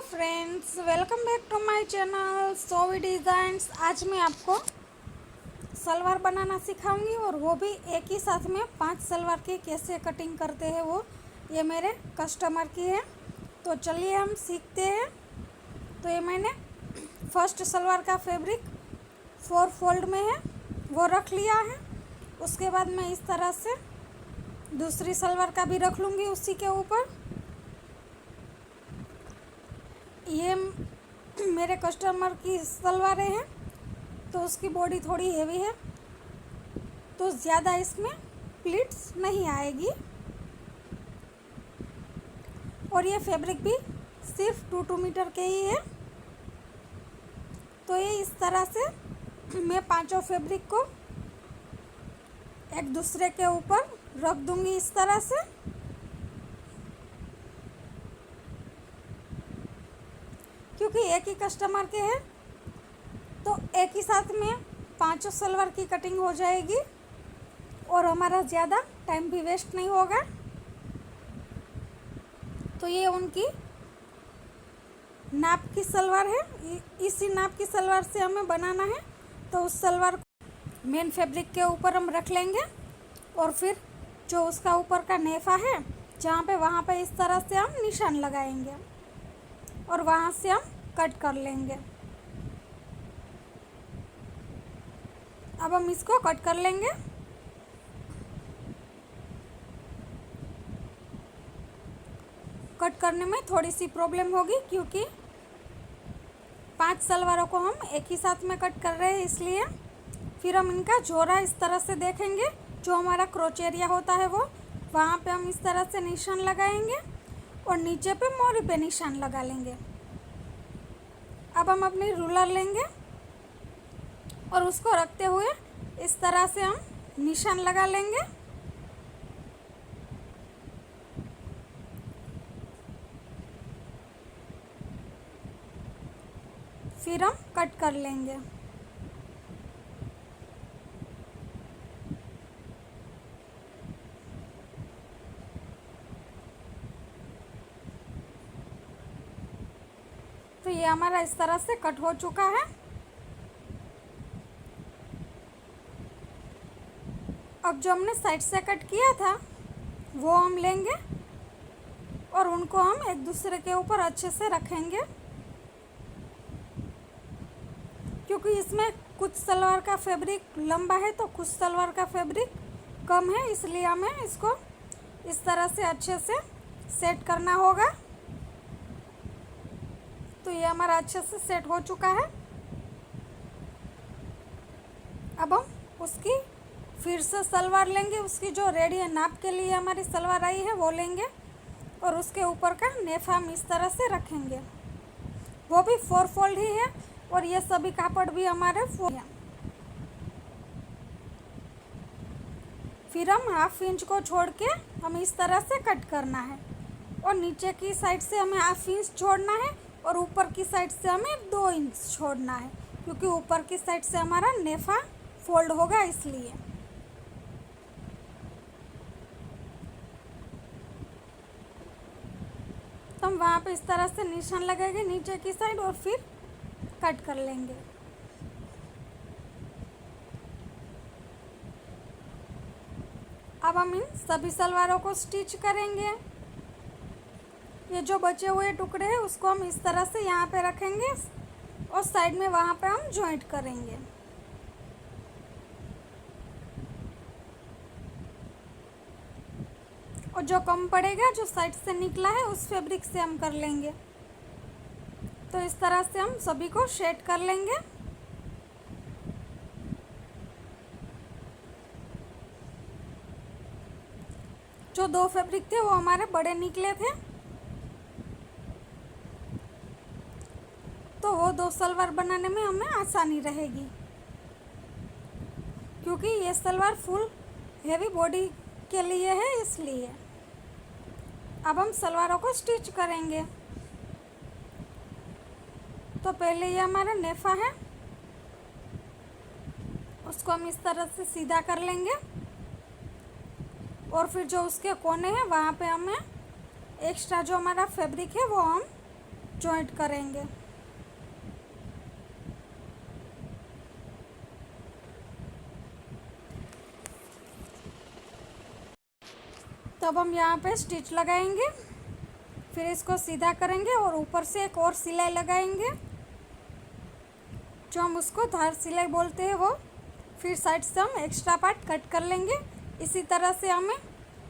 Friends, welcome back to my channel Sovi Designs. आज मैं आपको सलवार बनाना सिखाऊंगी और वो भी एक ही साथ में 5 सलवार की कैसे कटिंग करते हैं वो ये मेरे कस्टमर की है। तो चलिए हम सीखते हैं। तो ये मैंने फर्स्ट सलवार का फैब्रिक 4 फोल्ड में है वो रख लिया है। उसके बाद मैं इस तरह से दूसरी सलवार का भी रख लूँगी उसी के ऊपर। ये मेरे कस्टमर की सलवारें हैं तो उसकी बॉडी थोड़ी हेवी है तो ज़्यादा इसमें प्लीट्स नहीं आएगी। और ये फैब्रिक भी सिर्फ 2 मीटर के ही है। तो ये इस तरह से मैं पांचों फैब्रिक को एक दूसरे के ऊपर रख दूंगी इस तरह से। क्योंकि एक ही कस्टमर के हैं तो एक ही साथ में पांचों सलवार की कटिंग हो जाएगी और हमारा ज़्यादा टाइम भी वेस्ट नहीं होगा। तो ये उनकी नाप की सलवार है, इसी नाप की सलवार से हमें बनाना है। तो उस सलवार को मेन फैब्रिक के ऊपर हम रख लेंगे और फिर जो उसका ऊपर का नेफा है जहाँ पे वहाँ पे इस तरह से हम निशान लगाएंगे और वहाँ से हम कट कर लेंगे। अब हम इसको कट कर लेंगे। कट करने में थोड़ी सी प्रॉब्लम होगी क्योंकि 5 सलवारों को हम एक ही साथ में कट कर रहे हैं, इसलिए फिर हम इनका जोड़ा इस तरह से देखेंगे। जो हमारा क्रोच एरिया होता है वो वहाँ पे हम इस तरह से निशान लगाएंगे और नीचे पे मोरी पे निशान लगा लेंगे। अब हम अपनी रूलर लेंगे और उसको रखते हुए इस तरह से हम निशान लगा लेंगे। फिर हम कट कर लेंगे। तो ये हमारा इस तरह से कट हो चुका है। अब जो हमने साइड से कट किया था वो हम लेंगे और उनको हम एक दूसरे के ऊपर अच्छे से रखेंगे। क्योंकि इसमें कुछ सलवार का फैब्रिक लंबा है तो कुछ सलवार का फैब्रिक कम है, इसलिए हमें इसको इस तरह से अच्छे से सेट करना होगा। तो ये हमारा अच्छे से सेट हो चुका है। अब हम उसकी फिर से सलवार लेंगे, उसकी जो रेडी है नाप के लिए हमारी सलवार आई है वो लेंगे और उसके ऊपर का नेफा हम इस तरह से रखेंगे। वो भी 4 फोल्ड ही है और ये सभी कापड़ भी हमारे 4 हैं। फिर हम ½ इंच को छोड़ के हम इस तरह से कट करना है और नीचे की साइड से हमें ½ इंच छोड़ना है और ऊपर की साइड से हमें 2 इंच छोड़ना है, क्योंकि ऊपर की साइड से हमारा नेफा फोल्ड होगा इसलिए। तो हम वहाँ पे इस तरह से निशान लगाएंगे नीचे की साइड और फिर कट कर लेंगे। अब हम इन सभी सलवारों को स्टिच करेंगे। ये जो बचे हुए टुकड़े हैं उसको हम इस तरह से यहाँ पे रखेंगे और साइड में वहाँ पे हम जॉइंट करेंगे। और जो कम पड़ेगा जो साइड से निकला है उस फैब्रिक से हम कर लेंगे। तो इस तरह से हम सभी को शेड कर लेंगे। जो 2 फैब्रिक थे वो हमारे बड़े निकले थे तो वो 2 सलवार बनाने में हमें आसानी रहेगी, क्योंकि ये सलवार फुल हेवी बॉडी के लिए है इसलिए। अब हम सलवारों को स्टिच करेंगे। तो पहले ये हमारा नेफा है उसको हम इस तरह से सीधा कर लेंगे और फिर जो उसके कोने हैं वहाँ पे हमें एक्स्ट्रा जो हमारा फैब्रिक है वो हम जॉइंट करेंगे। तब हम यहाँ पे स्टिच लगाएंगे, फिर इसको सीधा करेंगे और ऊपर से एक और सिलाई लगाएंगे, जो हम उसको धार सिलाई बोलते हैं वो। फिर साइड से हम एक्स्ट्रा पार्ट कट कर लेंगे। इसी तरह से हमें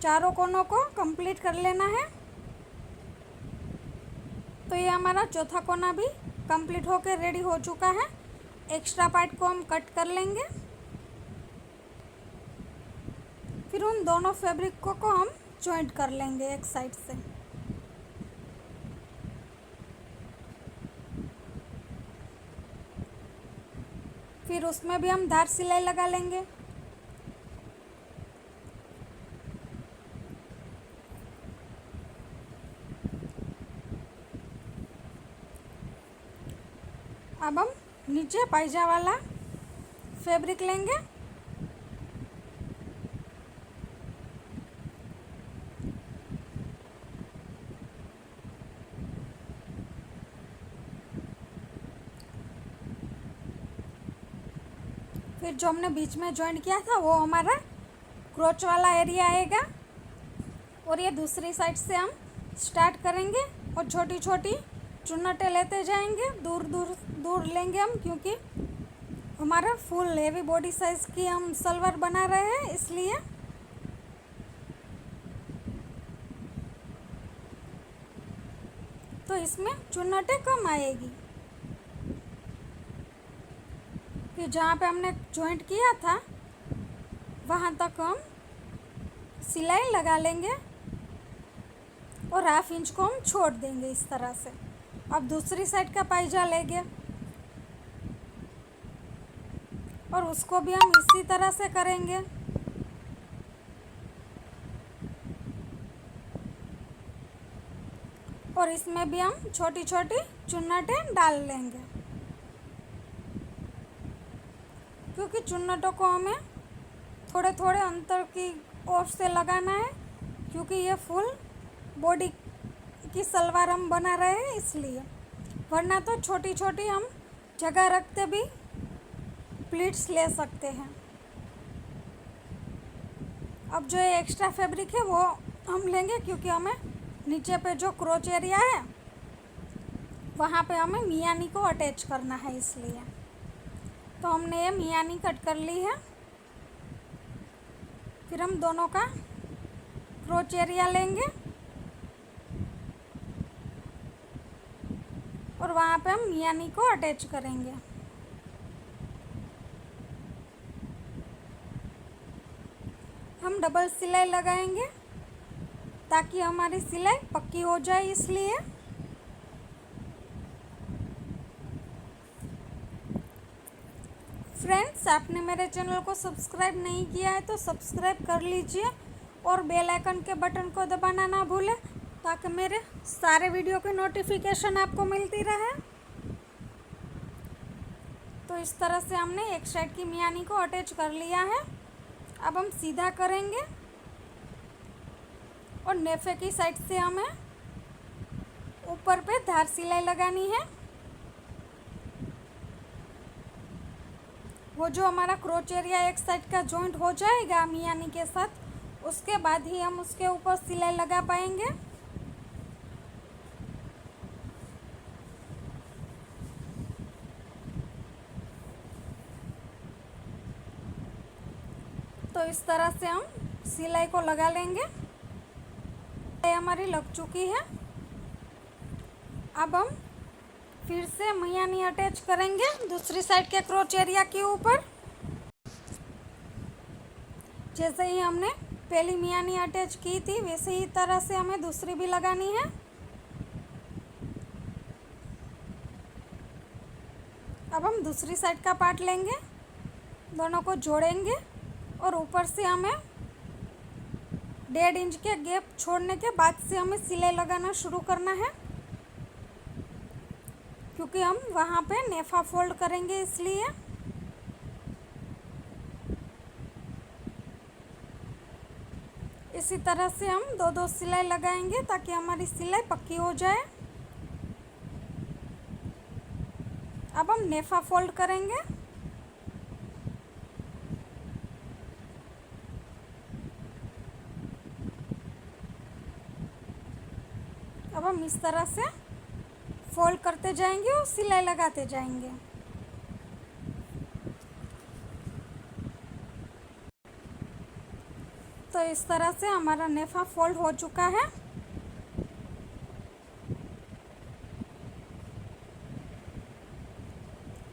चारों कोनों को कंप्लीट कर लेना है। तो ये हमारा चौथा कोना भी कंप्लीट होकर रेडी हो चुका है। एक्स्ट्रा पार्ट को हम कट कर लेंगे। फिर उन दोनों फैब्रिक को हम जॉइंट कर लेंगे एक साइड से। फिर उसमें भी हम धार सिलाई लगा लेंगे। अब हम नीचे पायजा वाला फैब्रिक लेंगे। फिर जो हमने बीच में जॉइंट किया था वो हमारा क्रोच वाला एरिया आएगा। और ये दूसरी साइड से हम स्टार्ट करेंगे और छोटी छोटी चुन्नटें लेते जाएंगे। दूर दूर दूर लेंगे हम, क्योंकि हमारा फुल हेवी बॉडी साइज़ की हम सलवार बना रहे हैं, इसलिए। तो इसमें चुन्नटें कम आएगी। फिर जहाँ पे हमने जॉइंट किया था वहाँ तक हम सिलाई लगा लेंगे और हाफ इंच को हम छोड़ देंगे इस तरह से। अब दूसरी साइड का पायजा लेंगे और उसको भी हम इसी तरह से करेंगे। और इसमें भी हम छोटी छोटी चुन्नटें डाल लेंगे, क्योंकि चुन्नटों को हमें थोड़े थोड़े अंतर की ओर से लगाना है, क्योंकि ये फुल बॉडी की सलवार हम बना रहे हैं, इसलिए। वरना तो छोटी छोटी हम जगह रखते भी प्लीट्स ले सकते हैं। अब जो ये एक्स्ट्रा फैब्रिक है वो हम लेंगे, क्योंकि हमें नीचे पे जो क्रोच एरिया है वहाँ पे हमें मियानी को अटैच करना है, इसलिए। तो हमने ये मियानी कट कर ली है। फिर हम दोनों का क्रोच एरिया लेंगे और वहाँ पे हम मियानी को अटैच करेंगे। हम डबल सिलाई लगाएंगे ताकि हमारी सिलाई पक्की हो जाए, इसलिए। फ्रेंड्स, आपने मेरे चैनल को सब्सक्राइब नहीं किया है तो सब्सक्राइब कर लीजिए और बेल आइकन के बटन को दबाना ना भूलें, ताकि मेरे सारे वीडियो की नोटिफिकेशन आपको मिलती रहे। तो इस तरह से हमने एक साइड की मियानी को अटैच कर लिया है। अब हम सीधा करेंगे और नेफे की साइड से हमें ऊपर पे धार सिलाई लगानी है। वो जो हमारा क्रोच एरिया एक साइड का जॉइंट हो जाएगा मियानी के साथ, उसके बाद ही हम उसके ऊपर सिलाई लगा पाएंगे। तो इस तरह से हम सिलाई को लगा लेंगे। सिलाई हमारी लग चुकी है। अब हम फिर से मियानी अटैच करेंगे दूसरी साइड के क्रोच एरिया के ऊपर। जैसे ही हमने पहली मियानी अटैच की थी वैसे ही तरह से हमें दूसरी भी लगानी है। अब हम दूसरी साइड का पार्ट लेंगे, दोनों को जोड़ेंगे और ऊपर से हमें 1.5 इंच के गैप छोड़ने के बाद से हमें सिलाई लगाना शुरू करना है, क्योंकि हम वहाँ पे नेफा फोल्ड करेंगे, इसलिए। इसी तरह से हम दो सिलाई लगाएंगे ताकि हमारी सिलाई पक्की हो जाए। अब हम नेफा फोल्ड करेंगे। अब हम इस तरह से फोल्ड करते जाएंगे और सिलाई लगाते जाएंगे। तो इस तरह से हमारा नेफा फोल्ड हो चुका है।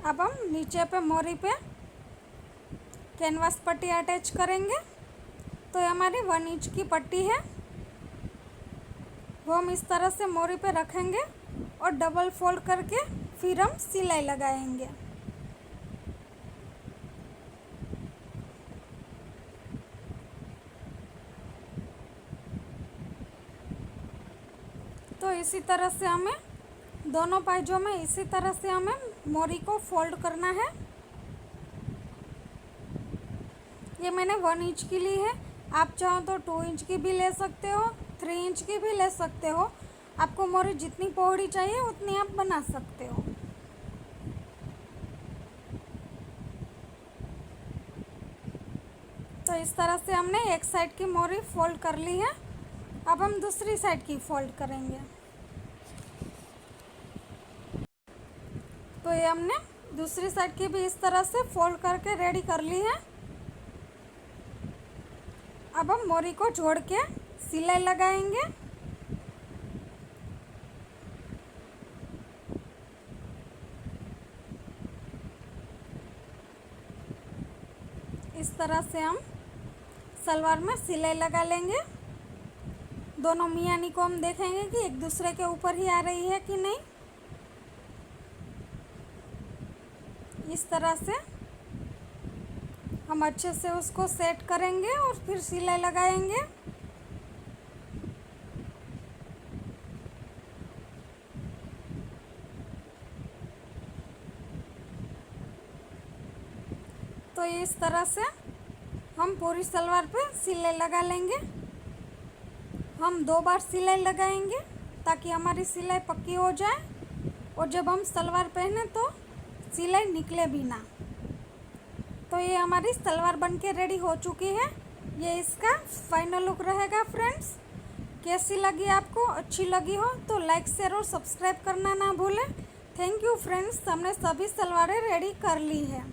अब हम नीचे पे मोरी पे कैनवास पट्टी अटैच करेंगे। तो ये हमारी 1 इंच की पट्टी है, वो हम इस तरह से मोरी पे रखेंगे और डबल फोल्ड करके फिर हम सिलाई लगाएंगे। तो इसी तरह से हमें दोनों बाजू में इसी तरह से हमें मोरी को फोल्ड करना है। ये मैंने 1 इंच की ली है, आप चाहो तो 2 इंच की भी ले सकते हो, 3 इंच की भी ले सकते हो। आपको मोरी जितनी पौड़ी चाहिए उतनी आप बना सकते हो। तो इस तरह से हमने एक साइड की मोरी फोल्ड कर ली है। अब हम दूसरी साइड की फोल्ड करेंगे। तो ये हमने दूसरी साइड की भी इस तरह से फोल्ड करके रेडी कर ली है। अब हम मोरी को जोड़ के सिलाई लगाएंगे। इस तरह से हम सलवार में सिलाई लगा लेंगे। दोनों मियानी को हम देखेंगे कि एक दूसरे के ऊपर ही आ रही है कि नहीं। इस तरह से हम अच्छे से उसको सेट करेंगे और फिर सिलाई लगाएंगे। तो इस तरह से हम पूरी सलवार पे सिलाई लगा लेंगे। हम 2 बार सिलाई लगाएंगे ताकि हमारी सिलाई पक्की हो जाए और जब हम सलवार पहने तो सिलाई निकले भी ना। तो ये हमारी सलवार बनके रेडी हो चुकी है। ये इसका फाइनल लुक रहेगा फ्रेंड्स। कैसी लगी आपको? अच्छी लगी हो तो लाइक शेयर और सब्सक्राइब करना ना भूलें। थैंक यू फ्रेंड्स, हमने सभी सलवारें रेडी कर ली है।